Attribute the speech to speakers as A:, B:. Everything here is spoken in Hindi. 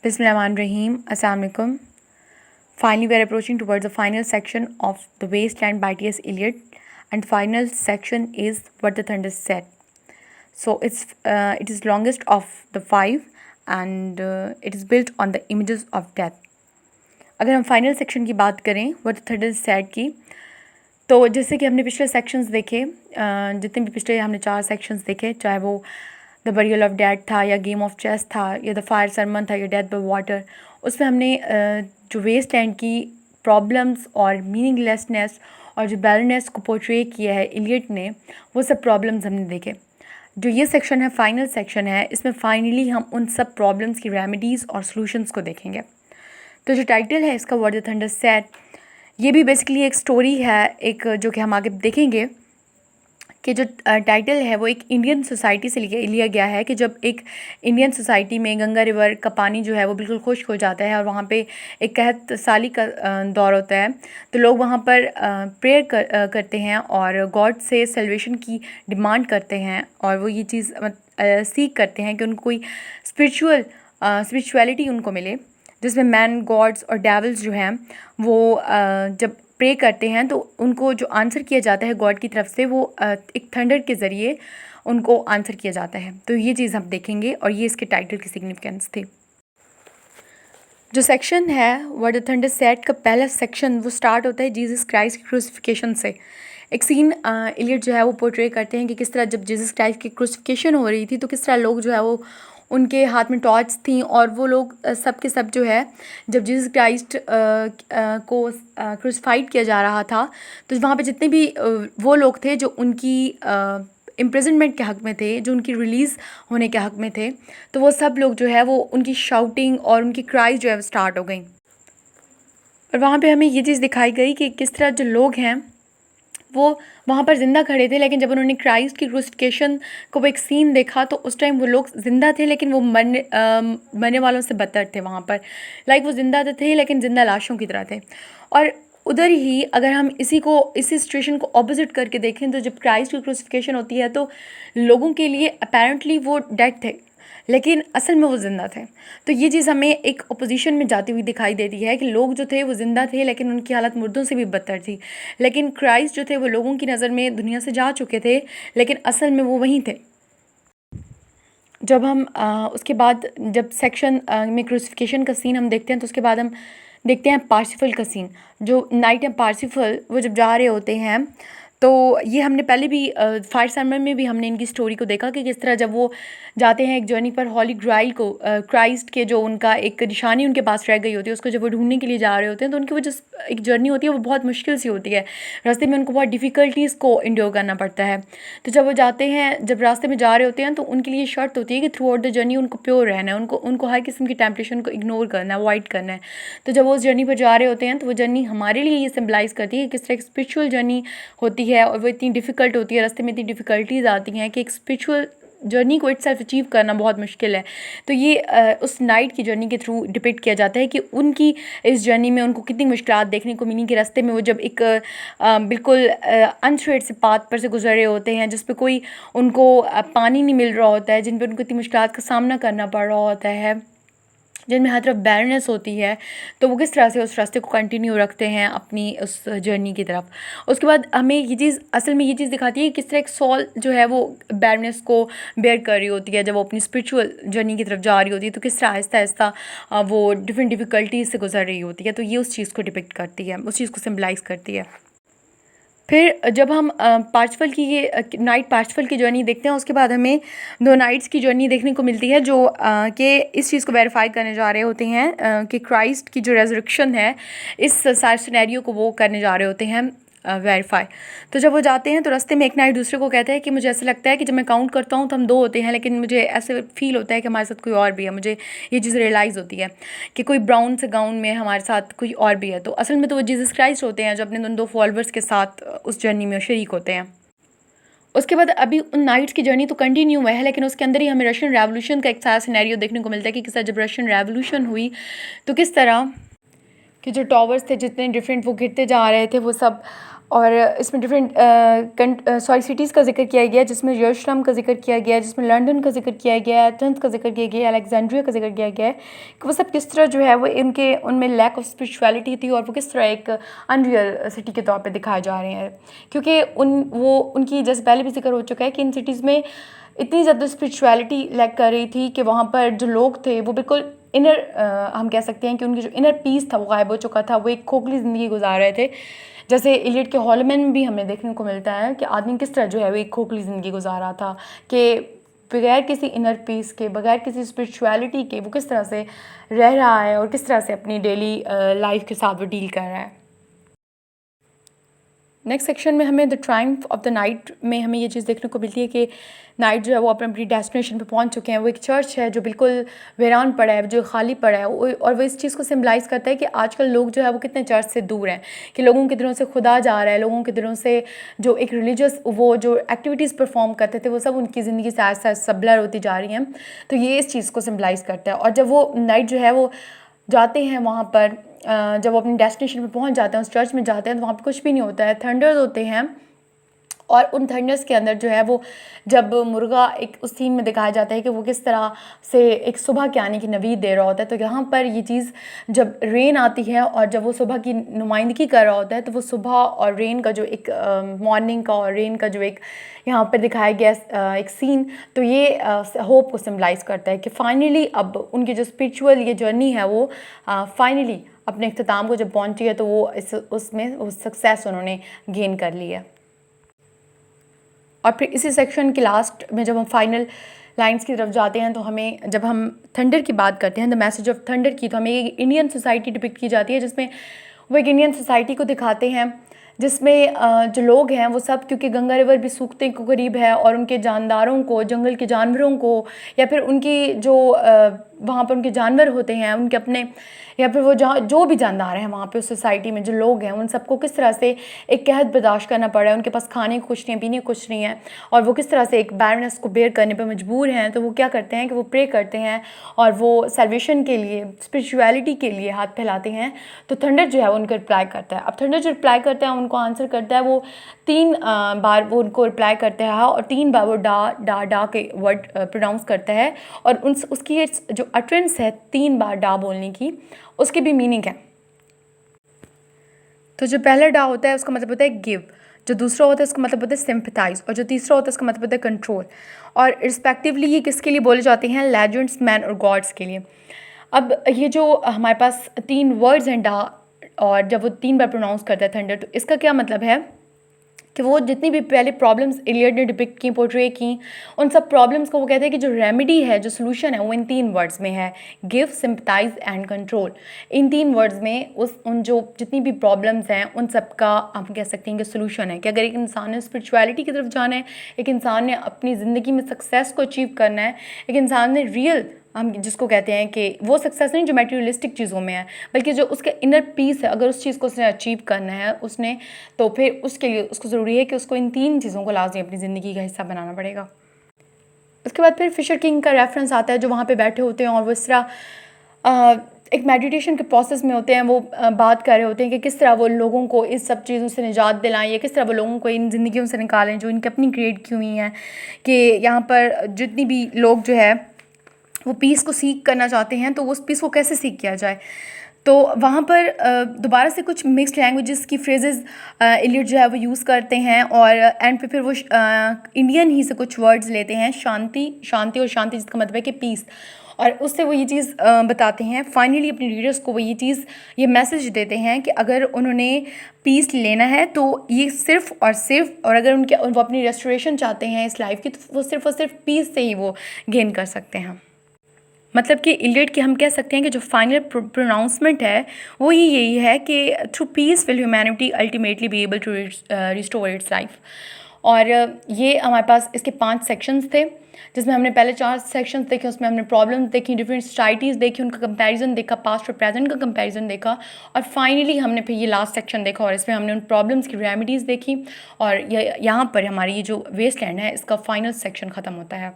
A: Bismillahirrahmanirrahim. Assalamu alaikum. Finally, we are approaching towards the final section of The Wasteland by T.S. Eliot, and the final section is What the Thunder Said. So it is longest of the five, and it is built on the images of death. अगर हम फाइनल सेक्शन की बात करें व्हाट द थंडर सेड की, तो जैसे कि हमने पिछले सेक्शंस देखे, जितने भी पिछले हमने 4 सेक्शंस देखे, चाहे वो द बरियल ऑफ डैड था या गेम ऑफ चेस था या द फायर सरमन था या डेथ बाय वाटर, उसमें हमने जो वेस्ट लैंड की प्रॉब्लम्स और मीनिंगलेसनेस और जो बैरनेस को पोर्ट्रे किया है इलियट ने, वो सब प्रॉब्लम्स हमने देखे. जो ये सेक्शन है, फाइनल सेक्शन है, इसमें फाइनली हम उन सब प्रॉब्लम्स की रेमेडीज़ और सॉल्यूशंस को देखेंगे. तो जो टाइटल है इसका व्हाट द थंडर सेड, ये भी बेसिकली एक स्टोरी है, एक जो कि हम आगे देखेंगे कि जो टाइटल है वो एक इंडियन सोसाइटी से लिया गया है कि जब एक इंडियन सोसाइटी में गंगा रिवर का पानी जो है वो बिल्कुल खुश्क हो जाता है और वहाँ पे एक कहत साली का दौर होता है, तो लोग वहाँ पर प्रेयर करते हैं और गॉड से सेल्वेशन की डिमांड करते हैं और वो ये चीज़ सीख करते हैं कि उनको कोई स्पिरिचुअलिटी उनको मिले, जिसमें मैन गॉड्स और डेविल्स जो हैं वो जब प्रे करते हैं तो उनको जो आंसर किया जाता है गॉड की तरफ से वो एक थंडर के ज़रिए उनको आंसर किया जाता है. तो ये चीज़ हम देखेंगे और ये इसके टाइटल की सिग्निफिकेंस थी. जो सेक्शन है व्हाट द थंडर सेड का पहला सेक्शन वो स्टार्ट होता है जीसस क्राइस्ट की क्रूसिफिकेशन से. एक सीन इलियट जो है वो पोर्ट्रे करते हैं कि किस तरह जब जीसस क्राइस्ट की क्रूसिफिकेशन हो रही थी तो किस तरह लोग जो है वो उनके हाथ में टॉर्च थी और वो लोग सब के सब जो है जब जीसस क्राइस्ट को क्रूसिफाइड किया जा रहा था तो वहाँ पे जितने भी वो लोग थे जो उनकी इम्प्रिजनमेंट के हक़ में थे, जो उनकी रिलीज़ होने के हक़ में थे, तो वो सब लोग जो है वो उनकी शाउटिंग और उनकी क्राइज जो है वो स्टार्ट हो गई. और वहाँ पे हमें ये चीज़ दिखाई गई कि किस तरह जो लोग हैं वो वहाँ पर ज़िंदा खड़े थे, लेकिन जब उन्होंने क्राइस्ट की क्रूसिफिकेशन को वो एक सीन देखा तो उस टाइम वो लोग ज़िंदा थे लेकिन वो मरने वालों से बदतर थे. वहाँ पर वो ज़िंदा तो थे लेकिन ज़िंदा लाशों की तरह थे. और उधर ही अगर हम इसी सिचुएशन को ऑपोजिट करके देखें तो जब क्राइस्ट की क्रूसिफिकेशन होती है तो लोगों के लिए अपेरेंटली वो डेड थे लेकिन असल में वो ज़िंदा थे. तो ये चीज़ हमें एक अपोजिशन में जाती हुई दिखाई देती है कि लोग जो थे वो ज़िंदा थे लेकिन उनकी हालत मुर्दों से भी बदतर थी. लेकिन क्राइस्ट जो थे वो लोगों की नज़र में दुनिया से जा चुके थे लेकिन असल में वो वहीं थे. जब हम उसके बाद जब सेक्शन में क्रूसिफिकेशन का सीन हम देखते हैं तो उसके बाद हम देखते हैं पार्सिफल का सीन. जो नाइट एंड पार्सिफल वो जब जा रहे होते हैं तो ये हमने पहले भी फायर सरमन में भी हमने इनकी स्टोरी को देखा कि किस तरह जब वो जाते हैं एक जर्नी पर हॉली ग्राइल को क्राइस्ट के जो उनका एक निशानी उनके पास रह गई होती है उसको जब वो ढूंढने के लिए जा रहे होते हैं तो उनकी वो जो एक जर्नी होती है वो बहुत मुश्किल सी होती है. रास्ते में उनको बहुत डिफ़िकल्टीज़ को इंड्योर करना पड़ता है. तो जब वो जाते हैं, जब रास्ते में जा रहे होते हैं तो उनके लिए शर्त होती है कि थ्रू आउट द जर्नी उनको प्योर रहना है, उनको हर किस्म की टेम्पटेशन को इग्नोर करना है, अवॉइड करना है. तो जब वो उस जर्नी पर जा रहे होते हैं तो वो जर्नी हमारे लिए ये सिम्बलाइज़ करती है कि किस तरह एक स्पिरिचुअल जर्नी होती है और वो इतनी डिफ़िकल्ट होती है, रास्ते में इतनी डिफ़िकल्टीज़ आती हैं कि एक स्पिरिचुअल जर्नी को इटसेल्फ अचीव करना बहुत मुश्किल है. तो ये उस नाइट की जर्नी के थ्रू डिपिक्ट किया जाता है कि उनकी इस जर्नी में उनको कितनी मुश्किलात देखने को मिली कि रास्ते में वो जब एक बिल्कुल अनश्रेड से पाथ पर से गुजर रहे होते हैं जिस पे कोई उनको पानी नहीं मिल रहा होता है, जिन पर उनको इतनी मुश्किलात का सामना करना पड़ रहा होता है, जिनमें हर तरफ बैरनेस होती है, तो वो किस तरह से उस रास्ते को कंटिन्यू रखते हैं अपनी उस जर्नी की तरफ. उसके बाद हमें ये चीज़ असल में ये चीज़ दिखाती है कि किस तरह एक सॉल जो है वो बैरनेस को बेयर कर रही होती है जब वो अपनी स्पिरिचुअल जर्नी की तरफ जा रही होती है, तो किस तरह आहिस्ता आहिस्ता वो डिफरेंट डिफ़िकल्टीज से गुजर रही होती है. तो ये उस चीज़ को डिपिक्ट करती है, उस चीज़ को सिम्बलाइज़ करती है. फिर जब हम पार्सिफल की ये नाइट पार्सिफल की जर्नी देखते हैं उसके बाद हमें 2 नाइट्स की जर्नी देखने को मिलती है जो कि इस चीज़ को वेरीफाई करने जा रहे होते हैं कि क्राइस्ट की जो रेजरेक्शन है इस सारे सिनेरियो को वो करने जा रहे होते हैं वेरीफाई. तो जब वो जाते हैं तो रास्ते में एक नाइट दूसरे को कहता है कि मुझे ऐसा लगता है कि जब मैं काउंट करता हूँ तो हम 2 होते हैं लेकिन मुझे ऐसे फील होता है कि हमारे साथ कोई और भी है. मुझे ये चीज़ रियलाइज़ होती है कि कोई ब्राउन से गाउन में हमारे साथ कोई और भी है. तो असल में तो वो जीसस क्राइस्ट होते हैं जो अपने उन 2 फॉलोअर्स के साथ उस जर्नी में शरीक होते हैं. उसके बाद अभी उन नाइट्स की जर्नी तो कंटिन्यू हुआ है लेकिन उसके अंदर ही हमें रशियन रेवोल्यूशन का एक सारा सिनेरियो देखने को मिलता है कि किस तरह जब रशियन रेवोल्यूशन हुई तो किस तरह कि जो टावर्स थे जितने डिफरेंट वो गिरते जा रहे थे वो सब और इसमें डिफरेंट सिटीज़ का ज़िक्र किया गया है, जिसमें यरूशलेम का ज़िक्र किया गया है, जिसमें लंदन का ज़िक्र किया गया है, एथेंस का ज़िक्र किया गया है, अलेक्जेंड्रिया का ज़िक्र किया गया है कि वो सब किस तरह जो है वो उनमें लैक ऑफ स्पिरिचुअलिटी थी और वो किस तरह एक अनरियल सिटी के तौर पे दिखाए जा रहे हैं। क्योंकि उनकी जैसे पहले भी जिक्र हो चुका है कि इन सिटीज़ में इतनी ज़्यादा स्पिरिचुअलिटी लैक कर रही थी कि वहाँ पर जो लोग थे वो बिल्कुल हम कह सकते हैं कि उनकी जो इनर पीस था वो गायब हो चुका था, वो एक खोखली ज़िंदगी गुजार रहे थे। जैसे इलियट के हॉलमैन में भी हमें देखने को मिलता है कि आदमी किस तरह जो है वो एक खोखली ज़िंदगी गुजार रहा था, कि बगैर किसी इनर पीस के, बगैर किसी स्पिरिचुअलिटी के वो किस तरह से रह रहा है और किस तरह से अपनी डेली लाइफ के साथ वो डील कर रहा है। नेक्स्ट सेक्शन में हमें the Triumph of the night में हमें ये चीज़ देखने को मिलती है कि नाइट जो है वो अपनी डेस्टिनेशन पे पहुंच चुके हैं। वो एक चर्च है जो बिल्कुल वीरान पड़ा है, जो खाली पड़ा है, और वो इस चीज़ को सिम्बलाइज़ करता है कि आजकल लोग जो है वो कितने चर्च से दूर हैं, कि लोगों के दिलों से खुदा जा रहा है, लोगों के दिलों से जो एक रिलीजियस वो जो एक्टिविटीज़ परफॉर्म करते थे वो सब उनकी ज़िंदगी से आहिस्ता आहिस्ता ब्लर होती जा रही हैं। तो ये इस चीज़ को सिम्बलाइज़ करता है। और जब वो नाइट जो है वो जाते हैं वहाँ पर, जब वो अपनी डेस्टिनेशन पे पहुँच जाते हैं, उस चर्च में जाते हैं, तो वहाँ पे कुछ भी नहीं होता है, थंडर्स होते हैं। और उन थंडर्स के अंदर जो है वो जब मुर्गा एक उस सीन में दिखाया जाता है कि वो किस तरह से एक सुबह के आने की नवीद दे रहा होता है। तो यहाँ पर ये चीज़ जब रेन आती है और जब वो सुबह की नुमाइंदगी कर रहा होता है, तो वो सुबह और रेन का जो एक मॉर्निंग का और रेन का जो एक यहाँ पर दिखाया गया एक सीन, तो ये होप को सिम्बलाइज़ करता है कि फाइनली अब उनकी जो स्पिरिचुअल ये जर्नी है वो फाइनली अपने इख्तिताम को जब पहुँची है, तो वो उसमें वो सक्सेस उन्होंने गेन कर ली है। और फिर इसी सेक्शन के लास्ट में जब हम फाइनल लाइंस की तरफ जाते हैं, तो हमें जब हम थंडर की बात करते हैं, द मैसेज ऑफ थंडर की, तो हमें एक इंडियन सोसाइटी डिपिक्ट की जाती है, जिसमें वो एक इंडियन सोसाइटी को दिखाते हैं जिसमें जो लोग हैं वो सब, क्योंकि गंगा रिवर भी सूखते को करीब है और उनके जानदारों को, जंगल के जानवरों को, या फिर उनकी जो वहाँ पर उनके जानवर होते हैं उनके अपने, या फिर वो जहाँ जो भी जानदार हैं वहाँ पे उस सोसाइटी में जो लोग हैं, उन सबको किस तरह से एक कहत बर्दाश्त करना पड़ा है। उनके पास खाने को कुछ नहीं है, पीने को कुछ नहीं है, और वो किस तरह से एक बैरनेस को बेयर करने पर मजबूर हैं। तो वो क्या करते हैं कि वो प्रे करते हैं और वो सल्वेशन के लिए, स्पिरिचुअलिटी के लिए हाथ फैलाते हैं। तो थंडर जो है वो उनको रिप्लाई करता है। अब थंडर जो रिप्लाई करता है, उनको आंसर करता है, वो 3 बार वो उनको रिप्लाई करता है और 3 बार वो डा डा डा के वर्ड प्रोनाउंस करता है। और उसकी जो अटरेंस है 3 बार डा बोलने की, उसकी भी मीनिंग है। तो जो पहला डा होता है उसका मतलब होता है गिव, जो दूसरा होता है उसका मतलब होता है सिंपथाइज, और जो तीसरा होता है उसका मतलब होता है कंट्रोल। और रिस्पेक्टिवली ये किसके लिए बोले जाते हैं? लेजेंड्स, मैन और गॉड्स के लिए। अब ये जो हमारे पास 3 वर्ड्स हैं डा, और जब वो 3 बार प्रोनाउंस करता है थंडर, तो इसका क्या मतलब है कि वो जितनी भी पहले प्रॉब्लम्स इलियड ने डिपिक्ट की, पोर्ट्रे की, उन सब प्रॉब्लम्स को वो कहते हैं कि जो रेमेडी है, जो सोल्यूशन है, वो इन 3 वर्ड्स में है, give, sympathise and control. In 3 words में उन जो जितनी भी प्रॉब्लम्स हैं उन सब का हम कह सकते हैं कि सोल्यूशन है। कि अगर एक इंसान ने स्पिरिचुअलिटी की तरफ जाना है, एक इंसान ने अपनी ज़िंदगी में सक्सेस को अचीव करना है, एक इंसान ने रियल, हम जिसको कहते हैं कि वो सक्सेस नहीं जो मटेरियलिस्टिक चीज़ों में है, बल्कि जो उसके इनर पीस है, अगर उस चीज़ को उसने अचीव करना है उसने, तो फिर उसके लिए उसको ज़रूरी है कि उसको इन 3 चीज़ों को लाज़मी अपनी ज़िंदगी का हिस्सा बनाना पड़ेगा। उसके बाद फिर फिशर किंग का रेफरेंस आता है, जो वहाँ पे बैठे होते हैं और वो इस तरह एक मेडिटेशन के प्रोसेस में होते हैं। वो बात कर रहे होते हैं कि किस तरह वो लोगों को इस सब चीज़ों से निजात दिलाएं, या किस तरह वो लोगों को इन ज़िंदगियों से निकालें जो इनकी अपनी क्रिएट की हुई हैं। कि यहाँ पर जितनी भी लोग जो है वो पीस को सीख करना चाहते हैं, तो उस पीस को कैसे सीख किया जाए। तो वहाँ पर दोबारा से कुछ मिक्स्ड लैंग्वेजेस की फ्रेजेस इलियट जो है वो यूज़ करते हैं, और एंड पे फिर वो इंडियन ही से कुछ वर्ड्स लेते हैं, शांति, शांति और शांति जिसका मतलब है कि पीस, और उससे वो ये चीज़ बताते हैं। फाइनली अपने रीडर्स को वो ये मैसेज देते हैं कि अगर उन्होंने पीस लेना है तो ये सिर्फ़ और सिर्फ, और अगर वो अपनी रेस्टोरेशन चाहते हैं इस लाइफ की, तो वो सिर्फ़ और सिर्फ पीस से ही वो गेन कर सकते हैं। मतलब कि इलियट की हम कह सकते हैं कि जो फाइनल प्रोनाउंसमेंट है वो ही यही है कि through peace will humanity ultimately be able to restore its life. और ये हमारे पास इसके 5 सेक्शंस थे, जिसमें हमने पहले 4 सेक्शंस देखे, उसमें हमने प्रॉब्लम्स देखी, डिफरेंट सोसाइटीज़ देखी, उनका कंपैरिजन देखा, पास्ट और प्रेजेंट का कंपैरिजन देखा, और फाइनली हमने फिर ये लास्ट सेक्शन देखा और इसमें हमने उन प्रॉब्लम्स की रेमेडीज़ देखी। और यहाँ पर हमारी ये जो वेस्टलैंड है इसका फाइनल सेक्शन ख़त्म होता है।